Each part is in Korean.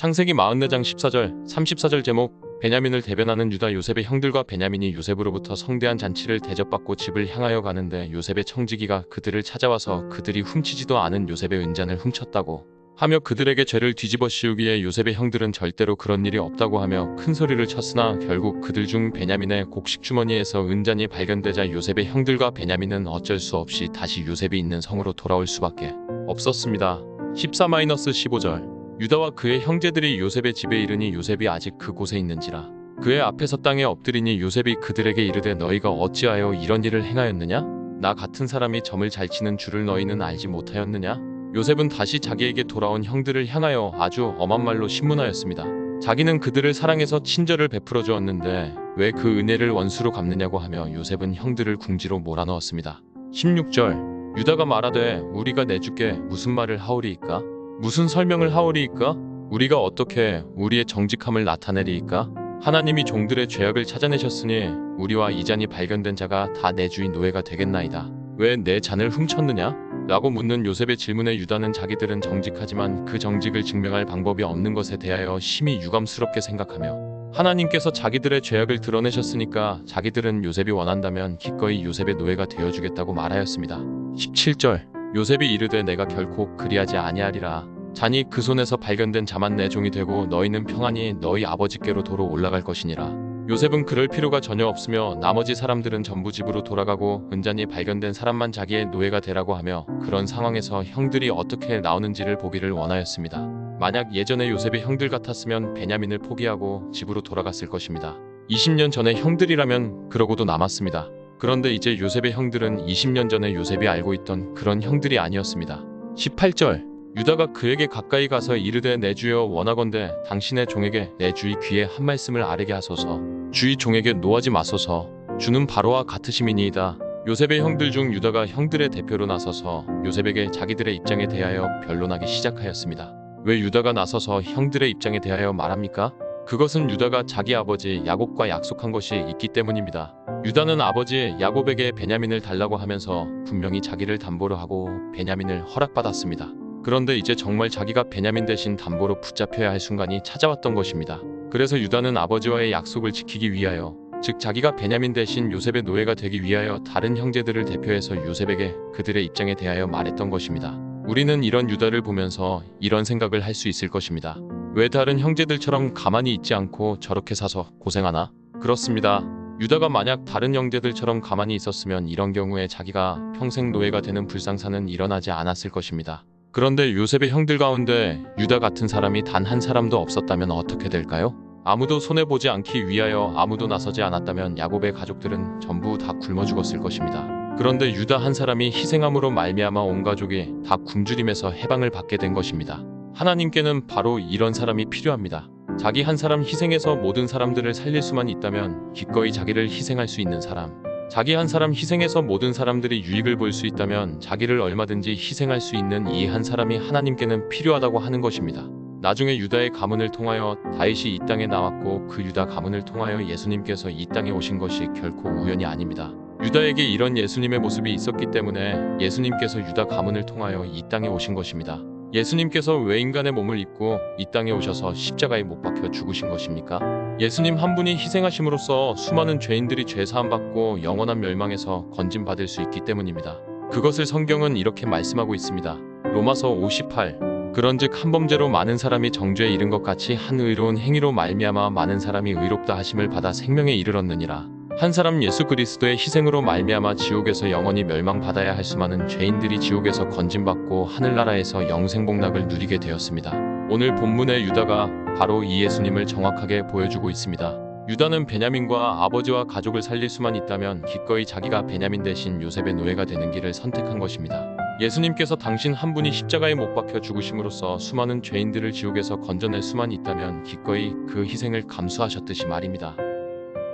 창세기 44장 14절, 34절 제목, 베냐민을 대변하는 유다. 요셉의 형들과 베냐민이 요셉으로부터 성대한 잔치를 대접받고 집을 향하여 가는데 요셉의 청지기가 그들을 찾아와서 그들이 훔치지도 않은 요셉의 은잔을 훔쳤다고 하며 그들에게 죄를 뒤집어 씌우기에 요셉의 형들은 절대로 그런 일이 없다고 하며 큰 소리를 쳤으나 결국 그들 중 베냐민의 곡식 주머니에서 은잔이 발견되자 요셉의 형들과 베냐민은 어쩔 수 없이 다시 요셉이 있는 성으로 돌아올 수밖에 없었습니다. 14-15절 유다와 그의 형제들이 요셉의 집에 이르니 요셉이 아직 그곳에 있는지라 그의 앞에서 땅에 엎드리니 요셉이 그들에게 이르되 너희가 어찌하여 이런 일을 행하였느냐? 나 같은 사람이 점을 잘 치는 줄을 너희는 알지 못하였느냐? 요셉은 다시 자기에게 돌아온 형들을 향하여 아주 엄한 말로 신문하였습니다. 자기는 그들을 사랑해서 친절을 베풀어 주었는데 왜 그 은혜를 원수로 갚느냐고 하며 요셉은 형들을 궁지로 몰아넣었습니다. 16절 유다가 말하되 우리가 내주께 무슨 말을 하오리이까? 무슨 설명을 하오리이까? 우리가 어떻게 우리의 정직함을 나타내리이까? 하나님이 종들의 죄악을 찾아내셨으니 우리와 이 잔이 발견된 자가 다 내 주인 노예가 되겠나이다. 왜 내 잔을 훔쳤느냐? 라고 묻는 요셉의 질문에 유다는 자기들은 정직하지만 그 정직을 증명할 방법이 없는 것에 대하여 심히 유감스럽게 생각하며 하나님께서 자기들의 죄악을 드러내셨으니까 자기들은 요셉이 원한다면 기꺼이 요셉의 노예가 되어주겠다고 말하였습니다. 17절 요셉이 이르되 내가 결코 그리하지 아니하리라. 잔이 그 손에서 발견된 자만 내 종이 되고 너희는 평안히 너희 아버지께로 도로 올라갈 것이니라. 요셉은 그럴 필요가 전혀 없으며 나머지 사람들은 전부 집으로 돌아가고 은잔이 발견된 사람만 자기의 노예가 되라고 하며 그런 상황에서 형들이 어떻게 나오는지를 보기를 원하였습니다. 만약 예전에 요셉의 형들 같았으면 베냐민을 포기하고 집으로 돌아갔을 것입니다. 20년 전에 형들이라면 그러고도 남았습니다. 그런데 이제 요셉의 형들은 20년 전에 요셉이 알고 있던 그런 형들이 아니었습니다. 18절 유다가 그에게 가까이 가서 이르되 내 주여 원하건대 당신의 종에게 내 주의 귀에 한 말씀을 아뢰게 하소서. 주의 종에게 노하지 마소서. 주는 바로와 같으심이니이다. 요셉의 형들 중 유다가 형들의 대표로 나서서 요셉에게 자기들의 입장에 대하여 변론하기 시작하였습니다. 왜 유다가 나서서 형들의 입장에 대하여 말합니까? 그것은 유다가 자기 아버지 야곱과 약속한 것이 있기 때문입니다. 유다는 아버지 야곱에게 베냐민을 달라고 하면서 분명히 자기를 담보로 하고 베냐민을 허락받았습니다. 그런데 이제 정말 자기가 베냐민 대신 담보로 붙잡혀야 할 순간이 찾아왔던 것입니다. 그래서 유다는 아버지와의 약속을 지키기 위하여 즉 자기가 베냐민 대신 요셉의 노예가 되기 위하여 다른 형제들을 대표해서 요셉에게 그들의 입장에 대하여 말했던 것입니다. 우리는 이런 유다를 보면서 이런 생각을 할 수 있을 것입니다. 왜 다른 형제들처럼 가만히 있지 않고 저렇게 사서 고생하나? 그렇습니다. 유다가 만약 다른 형제들처럼 가만히 있었으면 이런 경우에 자기가 평생 노예가 되는 불상사는 일어나지 않았을 것입니다. 그런데 요셉의 형들 가운데 유다 같은 사람이 단 한 사람도 없었다면 어떻게 될까요? 아무도 손해보지 않기 위하여 아무도 나서지 않았다면 야곱의 가족들은 전부 다 굶어 죽었을 것입니다. 그런데 유다 한 사람이 희생함으로 말미암아 온 가족이 다 굶주림에서 해방을 받게 된 것입니다. 하나님께는 바로 이런 사람이 필요합니다. 자기 한 사람 희생해서 모든 사람들을 살릴 수만 있다면 기꺼이 자기를 희생할 수 있는 사람, 자기 한 사람 희생해서 모든 사람들이 유익을 볼 수 있다면 자기를 얼마든지 희생할 수 있는 이 한 사람이 하나님께는 필요하다고 하는 것입니다. 나중에 유다의 가문을 통하여 다윗이 이 땅에 나왔고 그 유다 가문을 통하여 예수님께서 이 땅에 오신 것이 결코 우연이 아닙니다. 유다에게 이런 예수님의 모습이 있었기 때문에 예수님께서 유다 가문을 통하여 이 땅에 오신 것입니다. 예수님께서 왜 인간의 몸을 입고 이 땅에 오셔서 십자가에 못 박혀 죽으신 것입니까? 예수님 한 분이 희생하심으로써 수많은 죄인들이 죄사함 받고 영원한 멸망에서 건짐받을 수 있기 때문입니다. 그것을 성경은 이렇게 말씀하고 있습니다. 로마서 58 그런즉 한 범죄로 많은 사람이 정죄에 이른 것 같이 한 의로운 행위로 말미암아 많은 사람이 의롭다 하심을 받아 생명에 이르렀느니라. 한 사람 예수 그리스도의 희생으로 말미암아 지옥에서 영원히 멸망받아야 할 수많은 죄인들이 지옥에서 건짐받고 하늘나라에서 영생복락을 누리게 되었습니다. 오늘 본문의 유다가 바로 이 예수님을 정확하게 보여주고 있습니다. 유다는 베냐민과 아버지와 가족을 살릴 수만 있다면 기꺼이 자기가 베냐민 대신 요셉의 노예가 되는 길을 선택한 것입니다. 예수님께서 당신 한 분이 십자가에 못 박혀 죽으심으로써 수많은 죄인들을 지옥에서 건져낼 수만 있다면 기꺼이 그 희생을 감수하셨듯이 말입니다.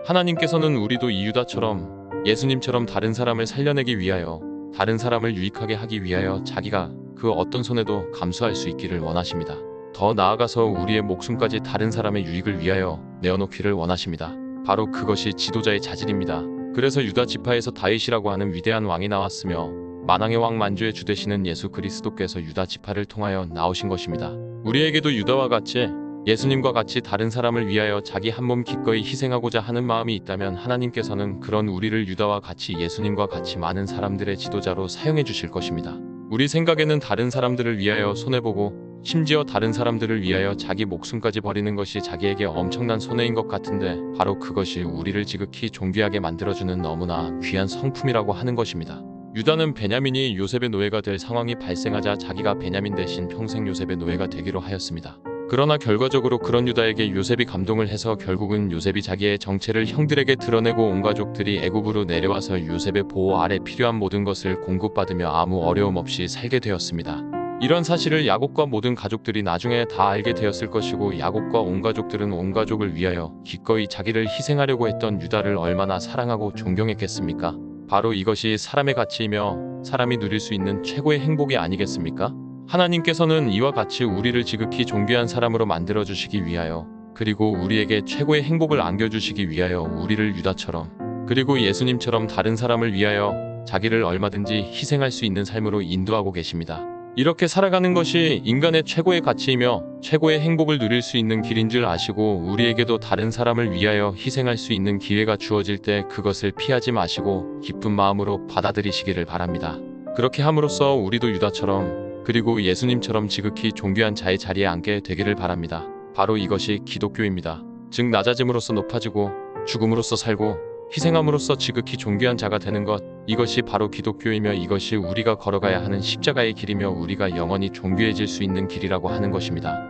하나님께서는 우리도 이 유다처럼 예수님처럼 다른 사람을 살려내기 위하여 다른 사람을 유익하게 하기 위하여 자기가 그 어떤 손해도 감수할 수 있기를 원하십니다. 더 나아가서 우리의 목숨까지 다른 사람의 유익을 위하여 내어놓기를 원하십니다. 바로 그것이 지도자의 자질입니다. 그래서 유다 지파에서 다윗이라고 하는 위대한 왕이 나왔으며 만왕의 왕 만주의 주 되시는 예수 그리스도께서 유다 지파를 통하여 나오신 것입니다. 우리에게도 유다와 같이 예수님과 같이 다른 사람을 위하여 자기 한 몸 기꺼이 희생하고자 하는 마음이 있다면 하나님께서는 그런 우리를 유다와 같이 예수님과 같이 많은 사람들의 지도자로 사용해 주실 것입니다. 우리 생각에는 다른 사람들을 위하여 손해보고 심지어 다른 사람들을 위하여 자기 목숨까지 버리는 것이 자기에게 엄청난 손해인 것 같은데 바로 그것이 우리를 지극히 존귀하게 만들어주는 너무나 귀한 성품이라고 하는 것입니다. 유다는 베냐민이 요셉의 노예가 될 상황이 발생하자 자기가 베냐민 대신 평생 요셉의 노예가 되기로 하였습니다. 그러나 결과적으로 그런 유다에게 요셉이 감동을 해서 결국은 요셉이 자기의 정체를 형들에게 드러내고 온 가족들이 애굽으로 내려와서 요셉의 보호 아래 필요한 모든 것을 공급받으며 아무 어려움 없이 살게 되었습니다. 이런 사실을 야곱과 모든 가족들이 나중에 다 알게 되었을 것이고 야곱과 온 가족들은 온 가족을 위하여 기꺼이 자기를 희생하려고 했던 유다를 얼마나 사랑하고 존경했겠습니까? 바로 이것이 사람의 가치이며 사람이 누릴 수 있는 최고의 행복이 아니겠습니까? 하나님께서는 이와 같이 우리를 지극히 존귀한 사람으로 만들어주시기 위하여 그리고 우리에게 최고의 행복을 안겨주시기 위하여 우리를 유다처럼 그리고 예수님처럼 다른 사람을 위하여 자기를 얼마든지 희생할 수 있는 삶으로 인도하고 계십니다. 이렇게 살아가는 것이 인간의 최고의 가치이며 최고의 행복을 누릴 수 있는 길인 줄 아시고 우리에게도 다른 사람을 위하여 희생할 수 있는 기회가 주어질 때 그것을 피하지 마시고 기쁜 마음으로 받아들이시기를 바랍니다. 그렇게 함으로써 우리도 유다처럼 그리고 예수님처럼 지극히 존귀한 자의 자리에 앉게 되기를 바랍니다. 바로 이것이 기독교입니다. 즉 낮아짐으로써 높아지고 죽음으로써 살고 희생함으로써 지극히 존귀한 자가 되는 것, 이것이 바로 기독교이며 이것이 우리가 걸어가야 하는 십자가의 길이며 우리가 영원히 존귀해질 수 있는 길이라고 하는 것입니다.